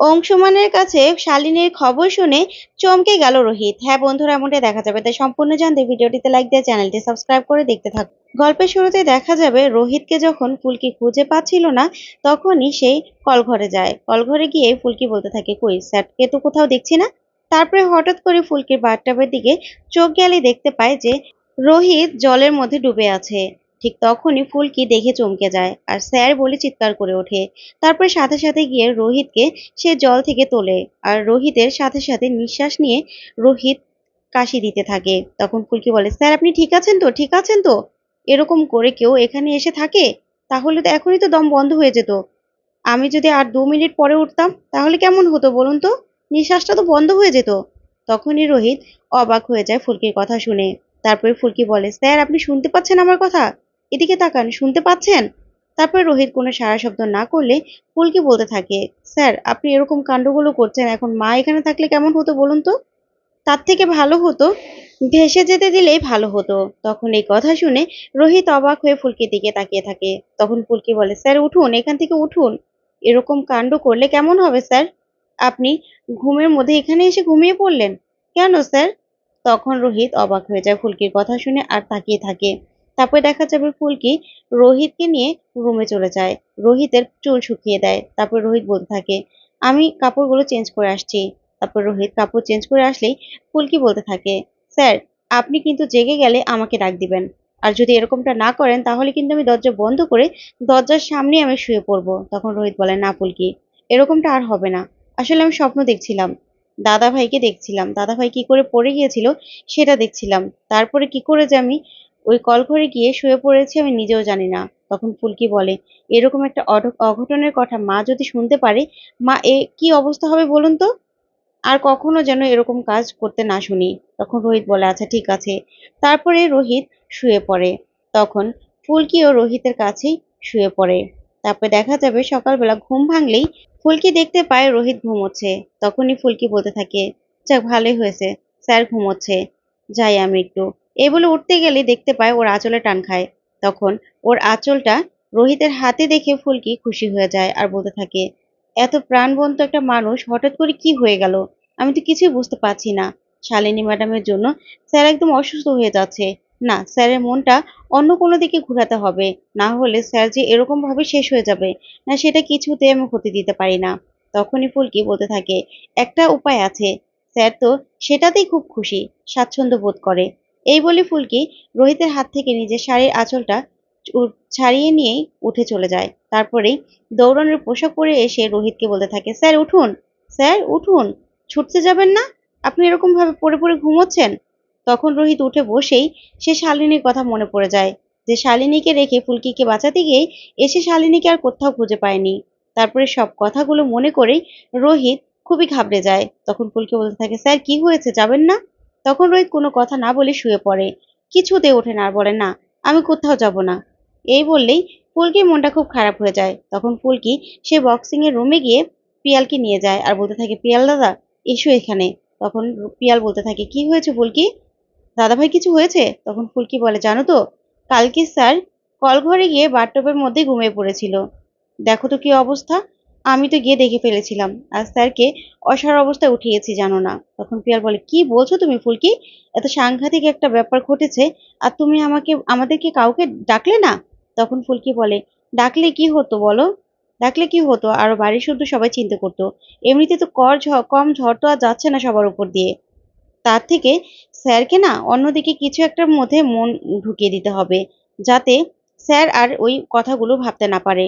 অংশুমানের কাছে শালিনীর খবর শুনে চমকে গেল রোহিত। হ্যাঁ বন্ধুরা, এমনটাই দেখা যাবে, তাই সম্পূর্ণ জানতে ভিডিওটিতে লাইক দিয়ে চ্যানেলটি সাবস্ক্রাইব করে দেখতে থাকুন। গল্পের শুরুতে দেখা যাবে রোহিতকে যখন ফুলকি খুঁজে পাচ্ছিল না, তখনই সেই কলঘরে যায়। কলঘরে গিয়ে ফুলকি বলতে থাকে, কই স্যারকে তো কোথাও দেখছি না। তারপরে হঠাৎ করে ফুলকির বাথটাবের দিকে চোখ গেলে দেখতে পায় যে রোহিত জলের মধ্যে ডুবে আছে। ঠিক তখনই ফুলকি দেখে চমকে যায় আর স্যার বলে চিৎকার করে ওঠে। তারপরে সাথে সাথে গিয়ে রোহিতকে সে জল থেকে তোলে আর রোহিতের সাথে সাথে নিঃশ্বাস নিয়ে রোহিত কাশি দিতে থাকে। তখন ফুলকি বলে, স্যার আপনি ঠিক আছেন তো, ঠিক আছেন তো? এরকম করে কেউ এখানে এসে থাকে? তাহলে তো এখনই তো দম বন্ধ হয়ে যেত। আমি যদি আর 2 মিনিট পরে উঠতাম তাহলে কেমন হতো বলুন তো? নিঃশ্বাসটা তো বন্ধ হয়ে যেত। তখনই রোহিত অবাক হয়ে যায় ফুলকির কথা শুনে। তারপরে ফুলকি বলে, স্যার আপনি শুনতে পাচ্ছেন আমার কথা? এদিকে তাকান, শুনতে পাচ্ছেন? তারপরে রোহিত কোনো সাড়া শব্দ না করলে ফুলকি বলতে থাকে, স্যার আপনি এরকম কাণ্ডগুলো করছেন, এখন মা এখানে থাকলে কেমন হতো বলুন তো? তার থেকে ভালো হতো ভেসে যেতে দিলেই ভালো হতো। তখন এই কথা শুনে রোহিত অবাক হয়ে ফুলকির দিকে তাকিয়ে থাকে। তখন ফুলকি বলে, স্যার উঠুন, এখান থেকে উঠুন। এরকম কাণ্ড করলে কেমন হবে স্যার? আপনি ঘুমের মধ্যে এখানে এসে ঘুমিয়ে পড়লেন কেন স্যার? তখন রোহিত অবাক হয়ে যায় ফুলকির কথা শুনে আর তাকিয়ে থাকে। তারপরে দেখা যাবে ফুলকি রোহিতকে নিয়ে রুমে চলে যায়। রোহিতের চুল শুকিয়ে দেয়। তারপর রোহিত বলতে থাকে, আমি কাপড়গুলো চেঞ্জ করে আসছি। তারপর রোহিত কাপড় চেঞ্জ করে আসলেই ফুলকি বলতে থাকে, স্যার আপনি কিন্তু জেগে গেলে আমাকে ডাক দিবেন। আর যদি এরকমটা না করেন তাহলে কিন্তু আমি দরজা বন্ধ করে দরজার সামনে আমি শুয়ে পড়বো। তখন রোহিত বলে, না ফুলকি, এরকমটা আর হবে না। আসলে আমি স্বপ্ন দেখছিলাম, দাদা ভাইকে দেখছিলাম, দাদা ভাই কি করে পড়ে গিয়েছিল সেটা দেখছিলাম। তারপরে কি করে যে আমি ওই কলঘরে গিয়ে শুয়ে পড়েছি আমি নিজেও জানি না। তখন ফুলকি বলে, এরকম একটা অঘটনের কথা মা যদি শুনতে পারে, মা এ কি অবস্থা হবে বলুন তো? আর কখনো যেন এরকম কাজ করতে না শুনি। তখন রোহিত বলে, আচ্ছা ঠিক আছে। তারপরে রোহিত শুয়ে পড়ে। তখন ফুলকিও রোহিতের কাছেই শুয়ে পড়ে। তারপরে দেখা যাবে সকালবেলা ঘুম ভাঙলেই ফুলকি দেখতে পায় রোহিত ঘুমোচ্ছে। তখনই ফুলকি বলতে থাকে, যাক ভালোই হয়েছে, স্যার ঘুমোচ্ছে, যাই আমি একটু। এই বলে উঠতে গেলে দেখতে পায় ওর আঁচলে টান খায়। তখন ওর আঁচলটা রোহিতের হাতে দেখে ফুলকি খুশি হয়ে যায় আর বলতে থাকে, এত প্রাণবন্ত একটা মানুষ হঠাৎ করে কি হয়ে গেল? আমি তো কিছুই বুঝতে পারছি না। শালিনী ম্যাডামের জন্য স্যার একদম অসুস্থ হয়ে যাচ্ছে। না, স্যারের মনটা অন্য কোনো দিকে ঘুরাতে হবে, না হলে স্যার যে এরকম ভাবে শেষ হয়ে যাবে, না সেটা কিছুতে আমি হতে দিতে পারি না। তখনই ফুলকি বলতে থাকে, একটা উপায় আছে, স্যার তো সেটাতেই খুব খুশি, স্বাচ্ছন্দ্য বোধ করে। এই বলে ফুলকি রোহিতের হাত থেকে নিজের শাড়ির আঁচলটা ছাড়িয়ে নিয়েই উঠে চলে যায়। তারপরেই দৌড়ানোর পোশাক পরে এসে রোহিতকে বলতে থাকে, স্যার উঠুন, স্যার উঠুন, ছুটতে যাবেন না? আপনি এরকম ভাবে পড়ে পড়ে ঘুমোচ্ছেন। তখন রোহিত উঠে বসেই সে শালিনীর কথা মনে পড়ে যায়, যে শালিনীকে রেখে ফুলকিকে বাঁচাতে গিয়ে এসে শালিনীকে আর কোথাও খুঁজে পায়নি। তারপরে সব কথাগুলো মনে করেই রোহিত খুবই ঘাবড়ে যায়। তখন ফুলকি বলতে থাকে, স্যার কি হয়েছে, যাবেন না? তখন রোহিত কোনো কথা না বলে শুয়ে পড়ে। কিছুতে ওঠে না আর বলে, না আমি কোথাও যাব না। এই বললেই ফুলকির মনটা খুব খারাপ হয়ে যায়। তখন ফুলকি সে বক্সিং এর রুমে গিয়ে পিয়ালকে নিয়ে যায় আর বলতে থাকে, পিয়াল দাদা এসো এখানে। তখন পিয়াল বলতে থাকে, কি হয়েছে ফুলকি? দাদা ভাই কিছু হয়েছে? তখন ফুলকি বলে, জানো তো, কালকে স্যার কলঘরে গিয়ে বাথটবের মধ্যে ঘুমিয়ে পড়েছিল। দেখো তো কি অবস্থা। আমি তো গিয়ে দেখে ফেলেছিলাম আর স্যারকে অসাড় অবস্থায় উঠিয়েছি, জানো না? তখন পিয়াল বলে, কি বলছো তুমি ফুলকি? এত সাংঘাতিক একটা ব্যাপার ঘটেছে আর তুমি আমাদেরকে কাউকে ডাকলে না? তখন ফুলকি বলে, ডাকলে কি হতো বলো? ডাকলে কি হতো, আরো বাড়ির শুদ্ধ সবাই চিন্তা করতো। এমনিতে তো কম ঝড় তো আর যাচ্ছে না সবার উপর দিয়ে। তার থেকে স্যারকে না অন্যদিকে কিছু একটার মধ্যে মন ঢুকিয়ে দিতে হবে, যাতে স্যার আর ওই কথাগুলো ভাবতে না পারে।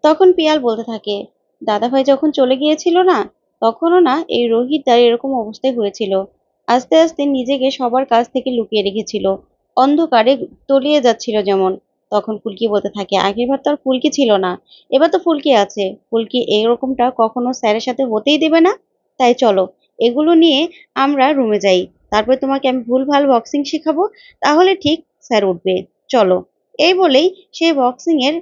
তখন পিয়াল বলতে থাকে, দাদাভাই যখন চলে গিয়েছিল না, তখনও না এই রোহিত আর এরকম অবস্থায় হয়েছিল। আস্তে আস্তে নিজেকে সবার কাছ থেকে লুকিয়ে রেখেছিল, অন্ধকারে তলিয়ে যাচ্ছিল যেমন। তখন ফুলকি বলতে থাকে, আগেরবার তো আর ফুলকি ছিল না, এবার তো ফুলকি আছে। ফুলকি এরকমটা কখনো স্যারের সাথে হতেই দেবে না। তাই চলো, এগুলো নিয়ে আমরা রুমে যাই। তারপর তোমাকে আমি ভুলভাল বক্সিং শেখাবো, তাহলে ঠিক স্যার উঠবে। চলো। এই বলেই সে বক্সিং এর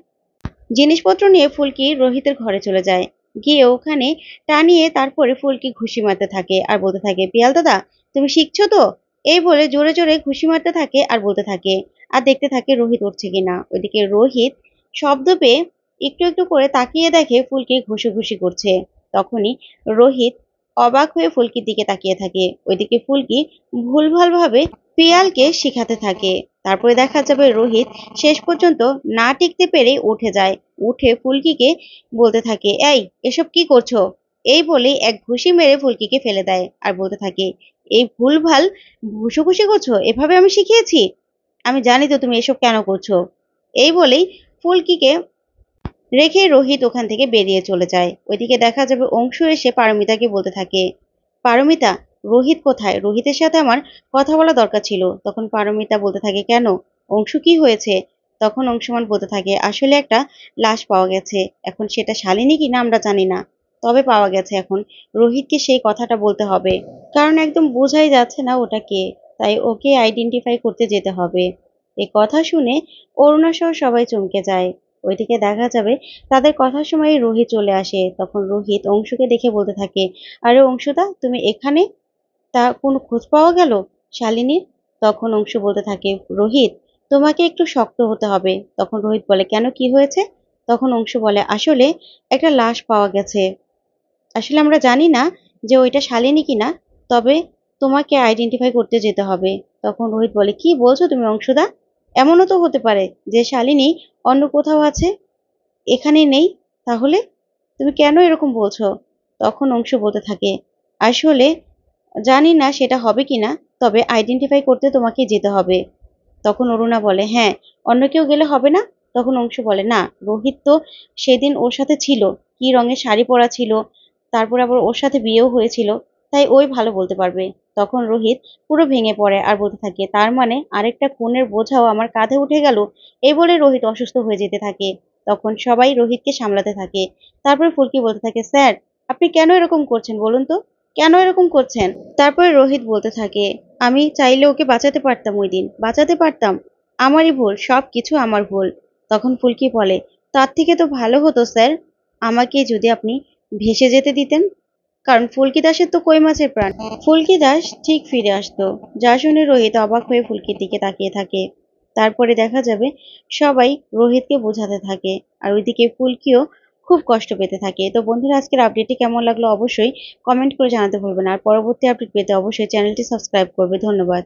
জিনিসপত্র নিয়ে ফুলকি রোহিতের ঘরে চলে যায়। গিয়ে ওখানে টানিয়ে তারপরে ফুলকি ঘুষি মারতে থাকে আর বলতে থাকে, পিয়াল দাদা তুমি শিখছো তো? এই বলে জোরে জোরে ঘুষি মারতে থাকে আর বলতে থাকে, আর দেখতে থাকে রোহিত উঠছে কিনা। ওইদিকে রোহিত শব্দ পেয়ে একটু একটু করে তাকিয়ে দেখে ফুলকি ঘুষি ঘুষি করছে। তখনই রোহিত অবাক হয়ে ফুলকির দিকে তাকিয়ে থাকে। ওইদিকে ফুলকি ভুলভালভাবে পিয়ালকে শিখাতে থাকে। তারপরে দেখা যাবে রোহিত শেষ পর্যন্ত না টিকতে পেরে উঠে যায়। উঠে ফুলকিকে বলতে থাকে, এই এসব কি করছো? এই বলে এক ঘুষি মেরে ফুলকিকে ফেলে দেয় আর বলতে থাকে, এই ভুলভাল ঘুষোঘুষি করছো? এভাবে আমি শিখিয়েছি? আমি জানি তো তুমি এসব কেন করছো। এই বলেই ফুলকিকে রেখে রোহিত ওখান থেকে বেরিয়ে চলে যায়। ওইদিকে দেখা যাবে অংশু এসে পারমিতাকে বলতে থাকে, পারমিতা, রোহিত কোথায়? রোহিতের সাথে আমার কথা বলা দরকার ছিল। তখন পারমিতা বলতে থাকে, কেন, অংশু কি হয়েছে? তখন অংশুমান বলতে থাকে, আসলে একটা লাশ পাওয়া গেছে। এখন সেটা শালিনী কিনা আমরা জানি না, তবে পাওয়া গেছে। এখন রোহিতকে সেই কথাটা বলতে হবে, কারণ একদম বোঝাই যাচ্ছে না ওটা কে। তাই ওকে আইডেন্টিফাই করতে যেতে হবে। এই কথা শুনে অরুণা সহ সবাই চমকে যায়। ওইদিকে দেখা যাবে তাদের কথার সময় রোহিত চলে আসে। তখন রোহিত অংশুকে দেখে বলতে থাকে, আরে অংশুদা, তুমি এখানে? তা কোনো খোঁজ পাওয়া গেল শালিনীর? তখন অংশু বলতে থাকে, রোহিত, তোমাকে একটু শক্ত হতে হবে। তখন রোহিত বলে, কেন, কি হয়েছে? তখন অংশু বলে, আসলে একটা লাশ পাওয়া গেছে। আসলে আমরা জানি না যে ওইটা শালিনী কিনা, তবে তোমাকে আইডেন্টিফাই করতে যেতে হবে। তখন রোহিত বলে, কি বলছো তুমি অংশুদা? এমনও তো হতে পারে যে শালিনী অন্য কোথাও আছে, এখানে নেই। তাহলে তুমি কেন এরকম বলছো? তখন অংশু বলতে থাকে, আসলে জানি না সেটা হবে কিনা, তবে আইডেন্টিফাই করতে তোমাকে যেতে হবে। তখন অরুণা বলে, হ্যাঁ, অন্য কেউ গেলে হবে না? তখন অংশু বলে, না, রোহিত তো সেদিন ওর সাথে ছিল, কি রঙের শাড়ি পরা ছিল, তারপর আবার ওর সাথে বিয়েও হয়েছিল, তাই ওই ভালো বলতে পারবে। তখন রোহিত পুরো ভেঙে পড়ে আর বলতে থাকে, তার মানে আরেকটা খুনের বোঝাও আমার কাঁধে উঠে গেল। এই বলে রোহিত অসুস্থ হয়ে যেতে থাকে। তখন সবাই রোহিতকে সামলাতে থাকে। তারপর ফুলকি বলতে থাকে, স্যার, আপনি কেন এরকম করছেন বলুন তো, কেন এরকম করছেন? তারপরে রোহিত বলতে থাকে, আমি চাইলে ওকে বাঁচাতে পারতাম, ওই দিন বাঁচাতে পারতাম। আমারই ভুল, সব কিছু আমার ভুল। তখন ফুলকি বলে, তার থেকে তো ভালো হতো স্যার, আমাকে যদি আপনি ভেসে যেতে দিতেন, কারণ ফুলকি দাসের তো কই মাছের প্রাণ। ফুলকি দাস ঠিক ফিরে আসতো। যা শুনে রোহিত অবাক হয়ে ফুলকির দিকে তাকিয়ে থাকে। তারপরে দেখা যাবে সবাই রোহিতকে বোঝাতে থাকে, আর ওইদিকে ফুলকিও খুব কষ্ট পেতে থাকে। তো বন্ধুরা, আজকের আপডেটটি কেমন লাগলো অবশ্যই কমেন্ট করে জানাতে ভুলবেন না। আর পরবর্তী আপডেট পেতে অবশ্যই চ্যানেলটি সাবস্ক্রাইব করবে। ধন্যবাদ।